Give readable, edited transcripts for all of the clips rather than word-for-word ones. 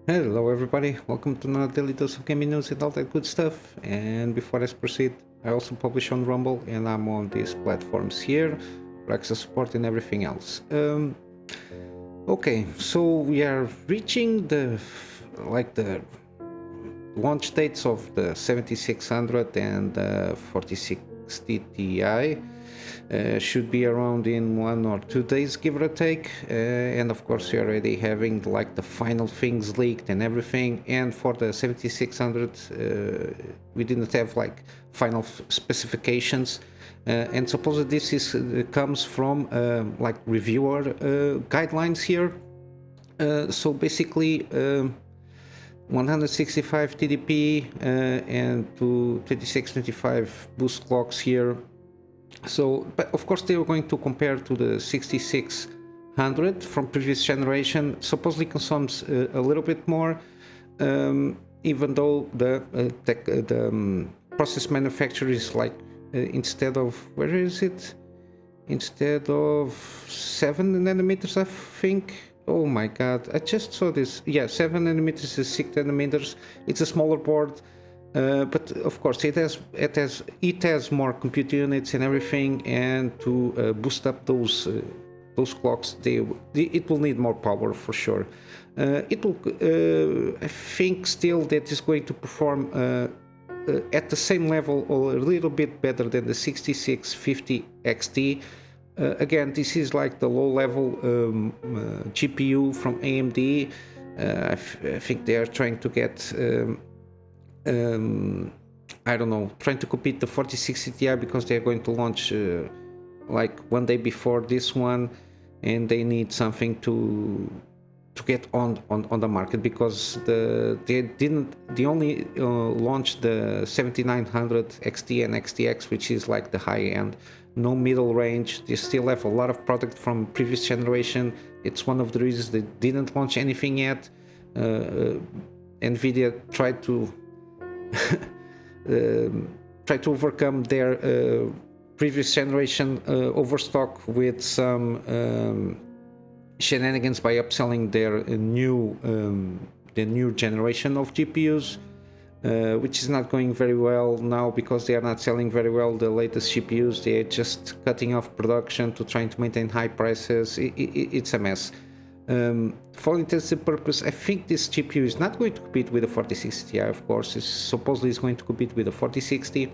Hello everybody, welcome to another daily dose of gaming news and all that good stuff. And before I proceed, I also publish on Rumble and I'm on these platforms here for access support and everything else. Okay, so we are reaching the launch dates of the 7600 and the 4060 Ti. Should be around in 1 or 2 days, give or take, and of course we're already having like the final things leaked and everything. And for the 7600 we didn't have like final specifications, and supposedly this is comes from like reviewer guidelines here. So basically 165 TDP and to 2625 boost clocks here. So, but of course they were going to compare to the 6600 from previous generation. Supposedly consumes a little bit more, even though the process manufacturer is like instead of, where is it? Instead of 7 nanometers, I think. Oh my god, I just saw this. Yeah, 7 nanometers is 6 nanometers. It's a smaller board. But of course it has more compute units and everything, and to boost up those clocks, it will need more power for sure. It will, I think, still that is going to perform at the same level or a little bit better than the 6650 XT. Again, this is like the low-level GPU from AMD. I think they are trying to get. I don't know, trying to compete the 4060 Ti because they're going to launch like one day before this one, and they need something to get on the market because they only launched the 7900 XT and XTX, which is like the high end, no middle range. They still have a lot of product from previous generation. It's one of the reasons they didn't launch anything yet. Nvidia tried to try to overcome their previous generation overstock with some shenanigans by upselling their new generation of GPUs, which is not going very well now because they are not selling very well the latest GPUs. They are just cutting off production to trying to maintain high prices. It's a mess. For all intents and purposes, I think this GPU is not going to compete with the 4060 Ti. Of course, it's supposedly is going to compete with the 4060.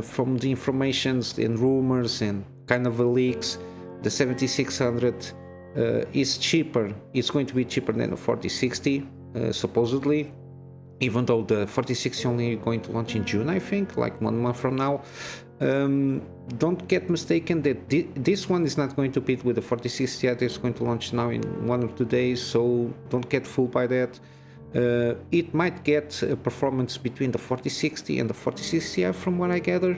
From the informations and rumors and kind of leaks, the 7600 is cheaper. It's going to be cheaper than the 4060, supposedly. Even though the 4060 only going to launch in June, I think, like 1 month from now. Don't get mistaken that this one is not going to compete with the 4060 yet. It's going to launch now in 1 or 2 days, so don't get fooled by that. It might get a performance between the 4060 and the 4060 from what I gather.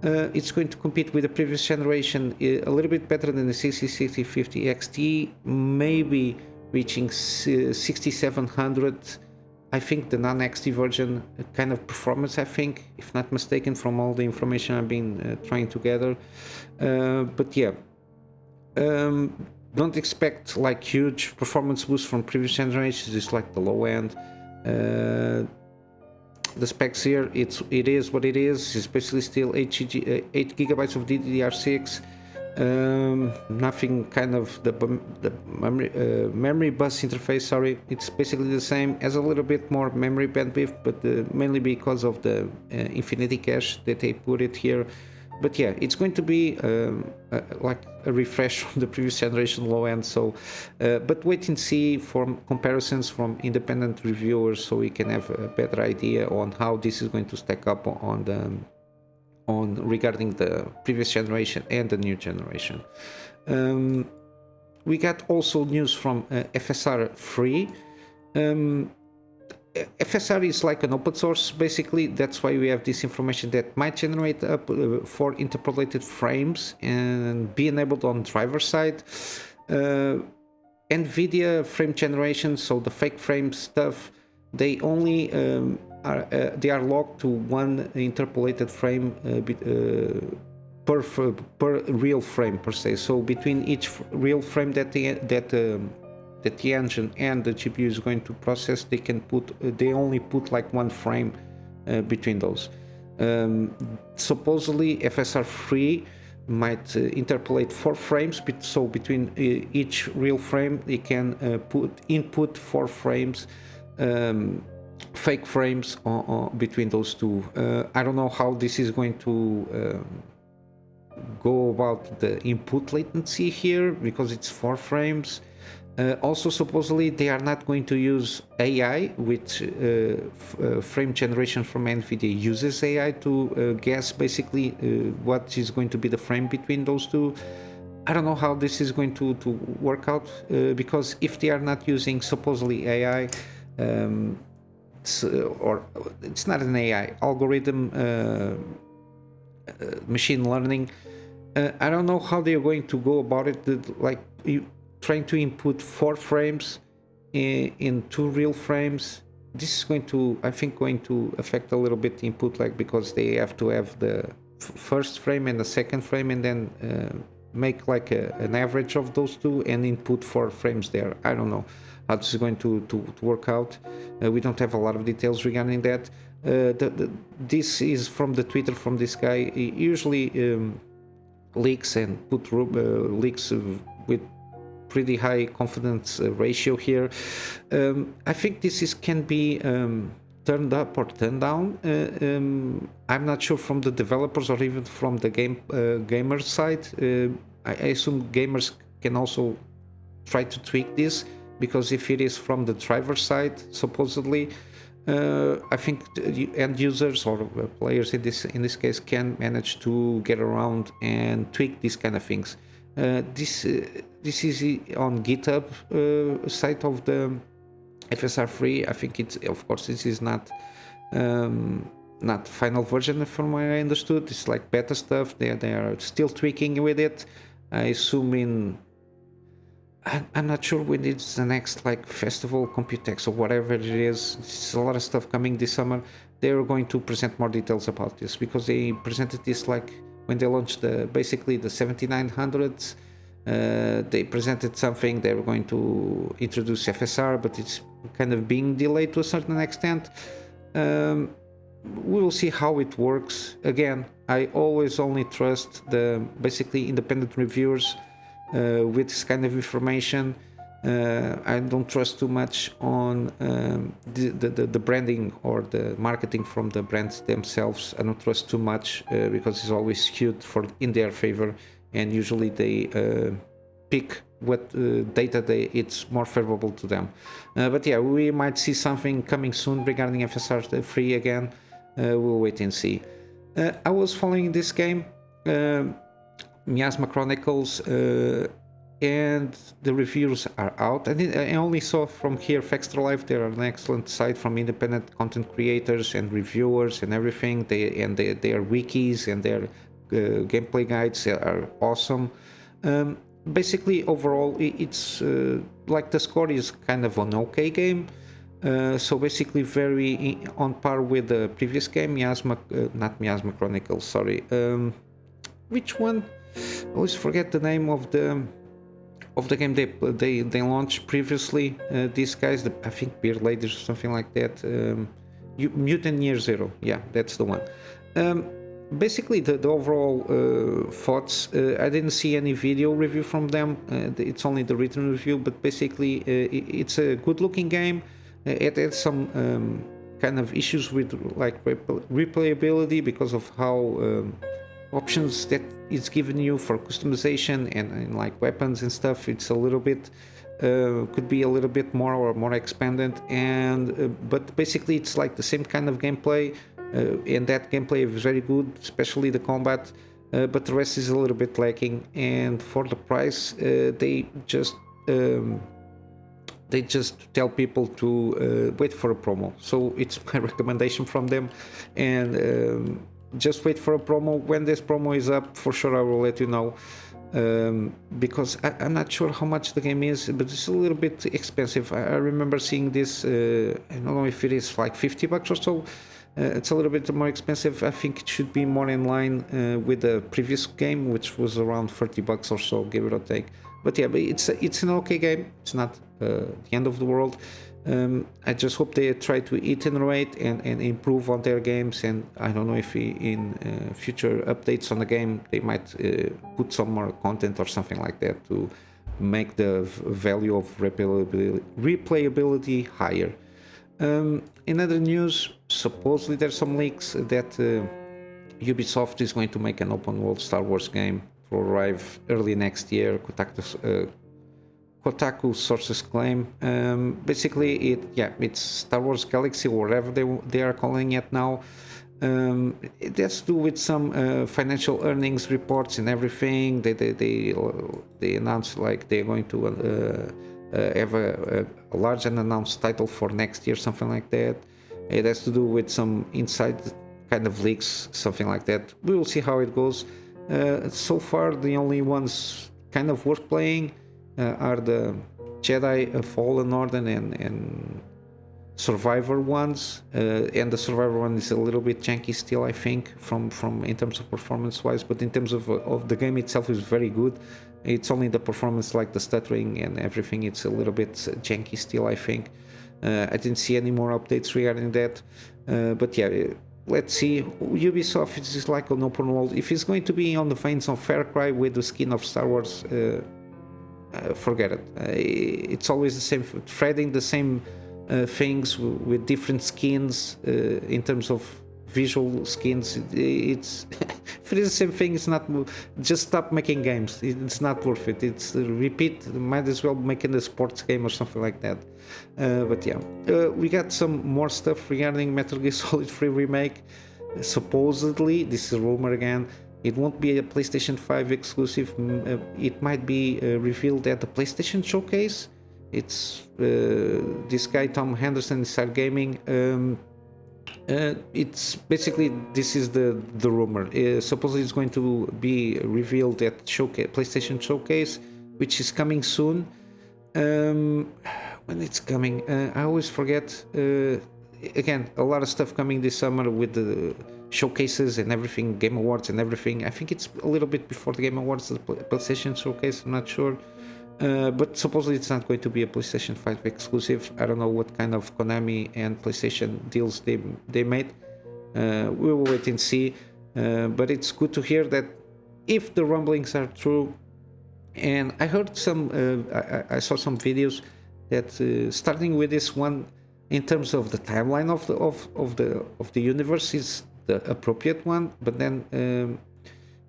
It's going to compete with the previous generation a little bit better than the 6650 XT, maybe reaching 6700. I think the non-XT version kind of performance, I think, if not mistaken, from all the information I've been trying to gather. But yeah, don't expect like huge performance boost from previous generations. It's like the low end. The specs here, it is what it is. It's basically still 8 gigabytes of DDR6. Nothing kind of the memory bus interface, sorry, it's basically the same, as a little bit more memory bandwidth, but mainly because of the infinity cache that they put it here. But yeah, it's going to be like a refresh from the previous generation low end. So but wait and see for comparisons from independent reviewers so we can have a better idea on how this is going to stack up on regarding the previous generation and the new generation. We got also news from FSR free. FSR is like an open source, basically. That's why we have this information that might generate up 4 interpolated frames and be enabled on driver side. NVIDIA frame generation, so the fake frame stuff, they only they are locked to 1 interpolated frame per real frame per se. So between each real frame that that the engine and the GPU is going to process, they only put like 1 frame between those. Supposedly FSR 3 might interpolate 4 frames, so between each real frame they can input 4 frames, fake frames between those two. I don't know how this is going to go about the input latency here, because it's 4 frames. Also, supposedly they are not going to use AI, which frame generation from NVIDIA uses AI to guess basically what is going to be the frame between those two. I don't know how this is going to work out, because if they are not using supposedly AI, or it's not an AI algorithm, machine learning, I don't know how they're going to go about it, like trying to input 4 frames in 2 real frames. This is going to, I think, going to affect a little bit the input lag, because they have to have the first frame and the second frame, and then make like an average of those two and input 4 frames there. I don't know how this is going to work out. We don't have a lot of details regarding that. This is from the Twitter from this guy. He usually leaks and put leaks with pretty high confidence ratio here. I think this can be turned up or turned down. I'm not sure from the developers or even from the gamer side. I assume gamers can also try to tweak this, because if it is from the driver side, supposedly, I think end users or players in this case can manage to get around and tweak these kind of things. This is on GitHub site of the FSR 3. I think it's, of course, this is not final version from what I understood. It's like beta stuff. They are still tweaking with it. I assume I'm not sure when it's the next like festival, Computex or whatever it is. It's a lot of stuff coming this summer. They're going to present more details about this, because they presented this like when they launched basically the 7900s. They presented something. They were going to introduce FSR, but it's kind of being delayed to a certain extent. We will see how it works. Again, I always only trust the basically independent reviewers with this kind of information. I don't trust too much on the branding or the marketing from the brands themselves. I don't trust too much because it's always skewed in their favor, and usually they pick what data it's more favorable to them. But yeah, we might see something coming soon regarding FSR 3 again. We'll wait and see. I was following this game, Miasma Chronicles, and the reviews are out. I only saw from here Fextra Life. They're an excellent site from independent content creators and reviewers and everything. Their wikis and their gameplay guides are awesome. Basically, overall, it's like the score is kind of an okay game. So basically, very on par with the previous game, not Miasma Chronicles. Sorry, which one? I always forget the name of the game they launched previously. These guys, I think Beer Ladies or something like that. Mutant Year Zero, yeah, that's the one. Basically, the overall thoughts, I didn't see any video review from them. It's only the written review, but basically, it's a good-looking game. It had some kind of issues with like replayability because of how options that it's given you for customization and like weapons and stuff. It's a little bit could be a little bit more expanded, and but basically it's like the same kind of gameplay, and that gameplay is very good, especially the combat, but the rest is a little bit lacking. And for the price, they just tell people to wait for a promo. So it's my recommendation from them, and just wait for a promo. When this promo is up, for sure I will let you know, because I'm not sure how much the game is, but it's a little bit expensive. I remember seeing this, I don't know if it is like $50 or so. It's a little bit more expensive. I think it should be more in line with the previous game, which was around $30 or so, give it or take. But yeah, but it's an okay game. It's not the end of the world. I just hope they try to iterate and improve on their games. And I don't know if in future updates on the game they might put some more content or something like that to make the value of replayability higher. In other news, supposedly there's some leaks that Ubisoft is going to make an open world Star Wars game to arrive early next year. Kotaku sources claim. Basically, it's Star Wars Galaxy, or whatever they are calling it now. It has to do with some financial earnings reports and everything. They announced like they're going to have a large unannounced title for next year, something like that. It has to do with some inside kind of leaks, something like that. We will see how it goes. So far, the only ones kind of worth playing are the Jedi Fallen Order and Survivor ones, and the Survivor one is a little bit janky still, I think, from in terms of performance wise, but in terms of the game itself is very good. It's only the performance, like the stuttering and everything, it's a little bit janky still, I think. I didn't see any more updates regarding that, but yeah, let's see. Ubisoft is like an open world. If it's going to be on the veins of Far Cry with the skin of Star Wars, forget it. It's always the same, threading the same things with different skins in terms of visual skins. It's if it is the same thing, it's not. Just stop making games. It's not worth it. It's repeat. Might as well making a sports game or something like that. But yeah, we got some more stuff regarding Metal Gear Solid 3 Remake. Supposedly, this is a rumor again, it won't be a PlayStation 5 exclusive. It might be revealed at the PlayStation Showcase. It's this guy Tom Henderson inside gaming. It's basically, this is the rumor. Supposedly it's going to be revealed at PlayStation Showcase, which is coming soon. When it's coming, I always forget. Again, a lot of stuff coming this summer with the showcases and everything, Game Awards and everything. I think it's a little bit before the Game Awards, the PlayStation Showcase, I'm not sure. But supposedly it's not going to be a PlayStation 5 exclusive. I don't know what kind of Konami and PlayStation deals they made. We will wait and see. But it's good to hear that if the rumblings are true. And I heard I saw some videos that starting with this one, in terms of the timeline of the universe, is the appropriate one. But then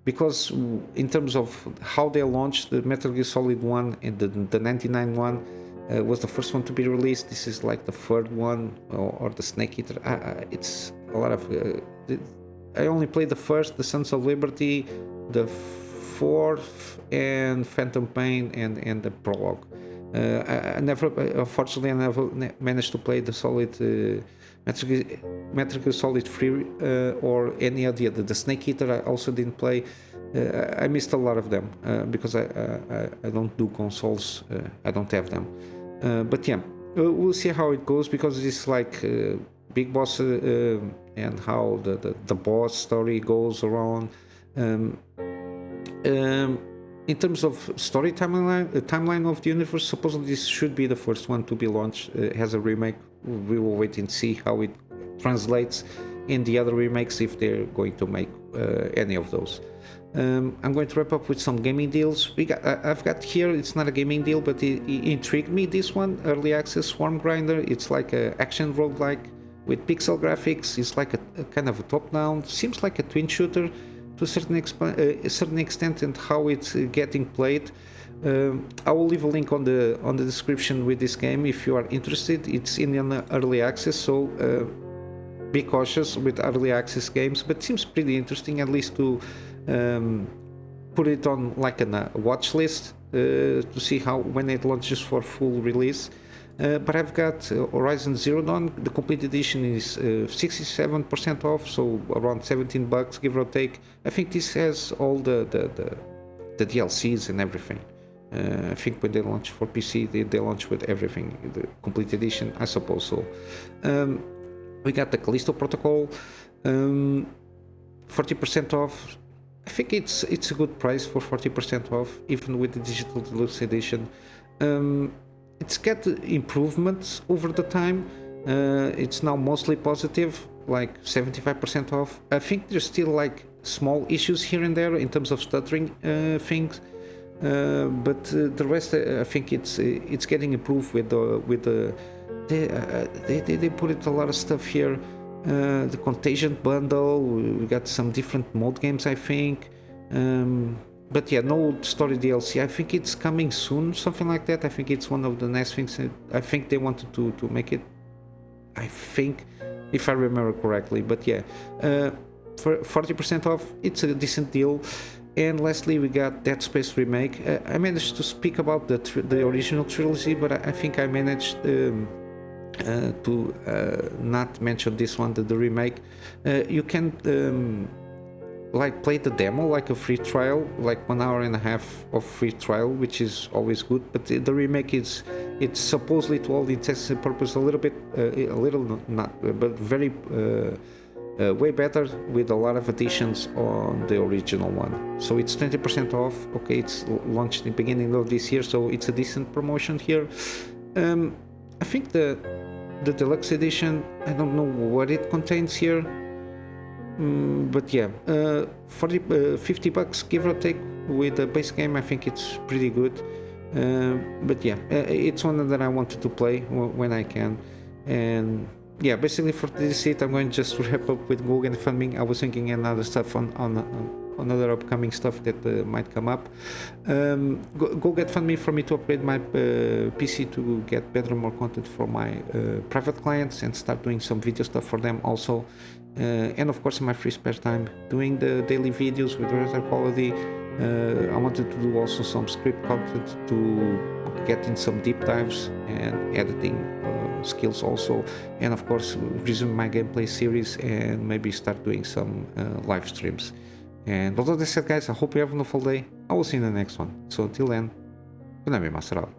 because in terms of how they launched the Metal Gear Solid 1 and the 99 one was the first one to be released. This is like the third one, or the Snake Eater. It's a lot of I only played the first, the Sons of Liberty, the fourth, and Phantom Pain, and the prologue. Unfortunately, I never managed to play the Solid Metal Gear Solid 3 or any of the Snake Eater. I also didn't play. I missed a lot of them because I don't do consoles. I don't have them. But yeah, we'll see how it goes, because it's like Big Boss and how the boss story goes around. In terms of story timeline of the universe, supposedly this should be the first one to be launched as a remake. We will wait and see how it translates in the other remakes, if they're going to make any of those. I'm going to wrap up with some gaming deals. I've got here, it's not a gaming deal, but it intrigued me, this one, early access Swarm Grinder. It's like an action roguelike with pixel graphics. It's like a kind of a top-down, seems like a twin shooter to a certain extent, and how it's getting played. I will leave a link on the description with this game if you are interested. It's in an early access, so be cautious with early access games, but seems pretty interesting, at least to put it on like a watch list to see how when it launches for full release. But I've got Horizon Zero Dawn. The complete edition is 67% off, so around $17, give or take. I think this has all the DLCs and everything. I think when they launch for PC, they launch with everything, the complete edition, I suppose so. We got the Callisto Protocol, 40% off. I think it's a good price for 40% off, even with the digital deluxe edition. It's got improvements over the time. It's now mostly positive, like 75% off. I think there's still like small issues here and there in terms of stuttering things, but the rest I think it's getting improved with the they put it a lot of stuff here. The Contagion bundle, we got some different mode games, I think. But yeah, no story DLC. I think it's coming soon, something like that. I think it's one of the next things. I think they wanted to make it, I think, if I remember correctly. But yeah, for 40% off, it's a decent deal. And lastly, we got Dead Space Remake. I managed to speak about the original trilogy, but I think I managed to not mention this one, the remake. You can like play the demo, like a free trial, like 1.5 hours of free trial, which is always good. But the remake it's supposedly, to all intents and purposes, a little bit not but very way better, with a lot of additions on the original one. So it's 20% off. Okay, it's launched in the beginning of this year, so it's a decent promotion here. I think the deluxe edition, I don't know what it contains here, but yeah, 50 bucks give or take with the base game. I think it's pretty good, but yeah, it's one that I wanted to play when I can. And yeah, basically for this hit, I'm going to just wrap up with Go Get Funding. I was thinking another stuff on other upcoming stuff that might come up. Go Get Fund Me for me to upgrade my PC to get better and more content for my private clients, and start doing some video stuff for them also. And of course, in my free spare time, doing the daily videos with better quality. I wanted to do also some script content to get in some deep dives and editing skills also, and of course resume my gameplay series and maybe start doing some live streams. And with all that said, guys, I hope you have a wonderful day. I will see you in the next one. So until then, Kunamy Master out.